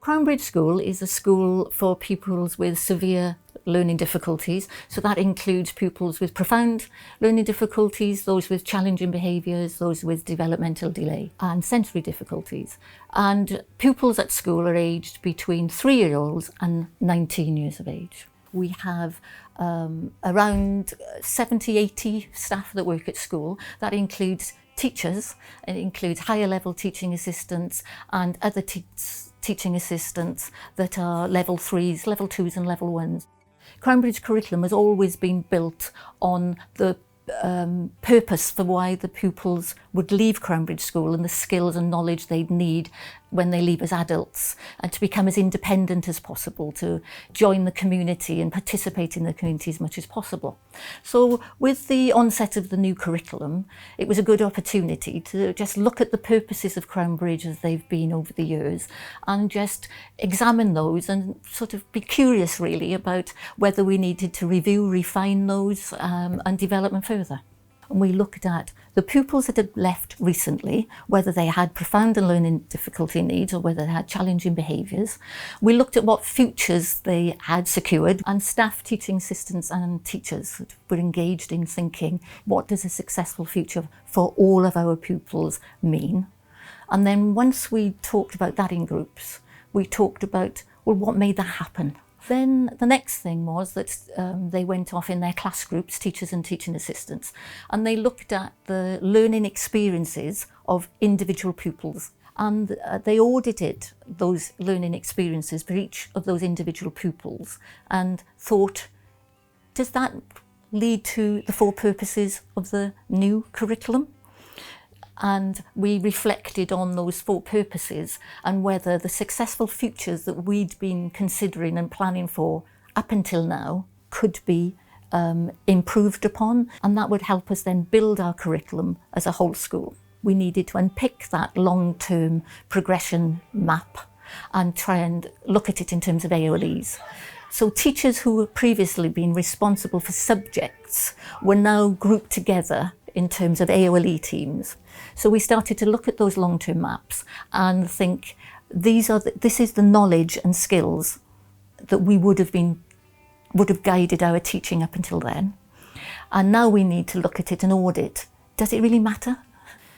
Crownbridge School is a school for pupils with severe learning difficulties. So that includes pupils with profound learning difficulties, those with challenging behaviours, those with developmental delay and sensory difficulties. And pupils at school are aged between 3-year-olds and 19 years of age. We have around 70, 80 staff that work at school. That includes teachers, it includes higher level teaching assistants and other teaching assistants that are level 3s, level 2s and level 1s. Crownbridge curriculum has always been built on the purpose for why the pupils would leave Crownbridge School and the skills and knowledge they'd need when they leave as adults, and to become as independent as possible, to join the community and participate in the community as much as possible. So with the onset of the new curriculum, it was a good opportunity to just look at the purposes of Crownbridge as they've been over the years and just examine those and sort of be curious really about whether we needed to review, refine those and develop them further. And we looked at the pupils that had left recently, whether they had profound and learning difficulty needs or whether they had challenging behaviours. We looked at what futures they had secured, and staff, teaching assistants and teachers were engaged in thinking, what does a successful future for all of our pupils mean? And then once we talked about that in groups, we talked about, well, what made that happen? Then the next thing was that they went off in their class groups, teachers and teaching assistants, and they looked at the learning experiences of individual pupils. And they audited those learning experiences for each of those individual pupils and thought, does that lead to the 4 purposes of the new curriculum? And we reflected on those 4 purposes and whether the successful futures that we'd been considering and planning for up until now could be improved upon, and that would help us then build our curriculum as a whole school. We needed to unpick that long-term progression map and try and look at it in terms of AOLEs. So teachers who had previously been responsible for subjects were now grouped together in terms of AOLE teams. So we started to look at those long-term maps and think, this is the knowledge and skills that we would have guided our teaching up until then. And now we need to look at it and audit. Does it really matter?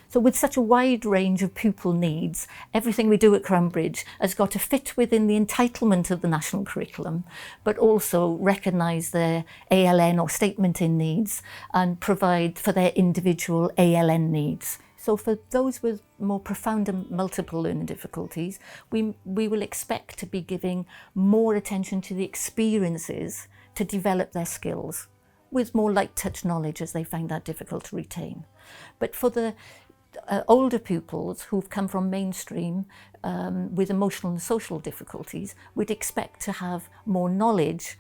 So with such a wide range of pupil needs, everything we do at Crownbridge has got to fit within the entitlement of the national curriculum, but also recognise their ALN or statement in needs and provide for their individual ALN needs. So for those with more profound and multiple learning difficulties, we will expect to be giving more attention to the experiences to develop their skills with more light touch knowledge as they find that difficult to retain. But for the older pupils who've come from mainstream with emotional and social difficulties, we'd expect to have more knowledge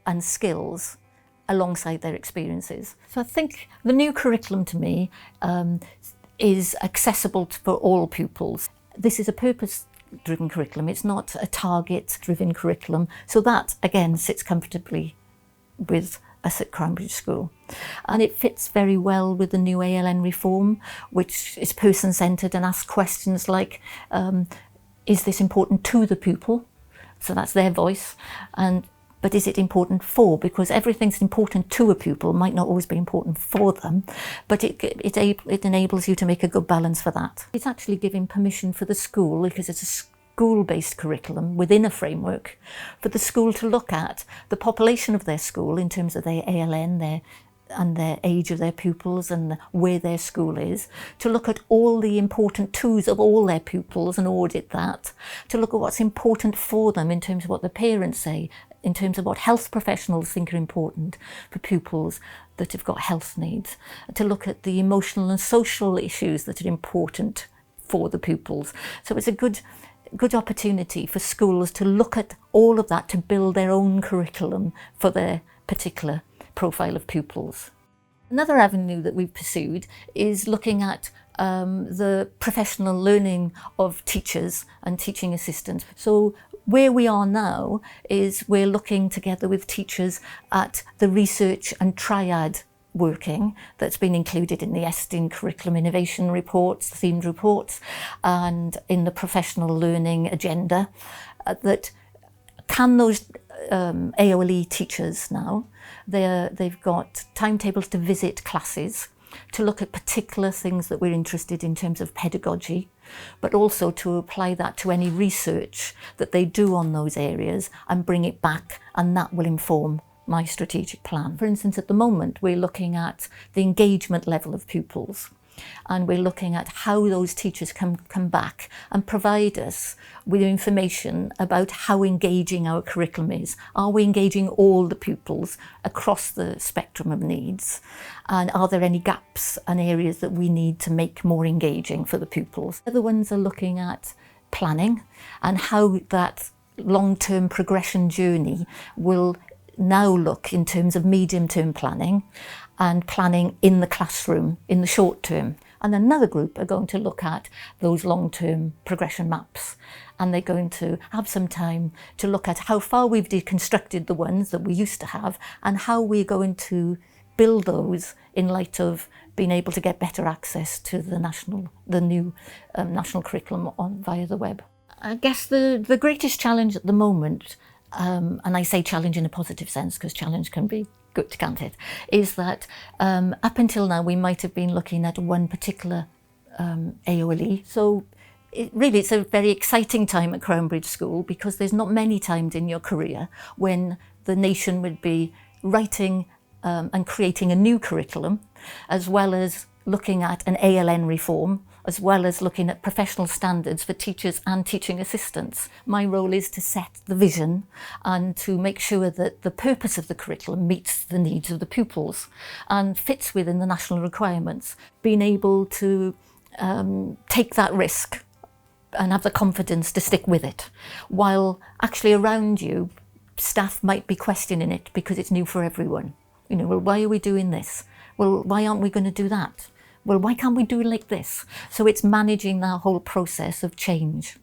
and skills alongside their experiences. So I think the new curriculum to me is accessible for all pupils. This is a purpose-driven curriculum, it's not a target-driven curriculum, so that again sits comfortably with us at Crownbridge School. And it fits very well with the new ALN reform, which is person-centred and asks questions like, is this important to the pupil? So that's their voice. But is it important for? Because everything's important to a pupil might not always be important for them, but it enables you to make a good balance for that. It's actually giving permission for the school, because it's a school-based curriculum within a framework, for the school to look at the population of their school in terms of their ALN, and their age of their pupils and where their school is, to look at all the important twos of all their pupils and audit that, to look at what's important for them in terms of what the parents say, in terms of what health professionals think are important for pupils that have got health needs, to look at the emotional and social issues that are important for the pupils. So it's a good opportunity for schools to look at all of that to build their own curriculum for their particular profile of pupils. Another avenue that we've pursued is looking at the professional learning of teachers and teaching assistants. So where we are now is we're looking together with teachers at the research and triad working that's been included in the ESTIN curriculum innovation reports, themed reports, and in the professional learning agenda, that can those AOLE teachers now, they've got timetables to visit classes, to look at particular things that we're interested in terms of pedagogy, but also to apply that to any research that they do on those areas and bring it back, and that will inform my strategic plan. For instance, at the moment, we're looking at the engagement level of pupils, and we're looking at how those teachers can come back and provide us with information about how engaging our curriculum is. Are we engaging all the pupils across the spectrum of needs? And are there any gaps and areas that we need to make more engaging for the pupils? The other ones are looking at planning and how that long-term progression journey will now look in terms of medium-term planning and planning in the classroom in the short term. And another group are going to look at those long-term progression maps, and they're going to have some time to look at how far we've deconstructed the ones that we used to have and how we're going to build those in light of being able to get better access to the new national curriculum via the web. I guess the greatest challenge at the moment, and I say challenge in a positive sense because challenge can be good, can't it, is that up until now we might have been looking at one particular AOLE. So it's a very exciting time at Crownbridge School, because there's not many times in your career when the nation would be writing and creating a new curriculum, as well as looking at an ALN reform, as well as looking at professional standards for teachers and teaching assistants. My role is to set the vision and to make sure that the purpose of the curriculum meets the needs of the pupils and fits within the national requirements. Being able to take that risk and have the confidence to stick with it, while actually around you, staff might be questioning it because it's new for everyone. You know, well, why are we doing this? Well, why aren't we going to do that? Well, why can't we do it like this? So it's managing that whole process of change.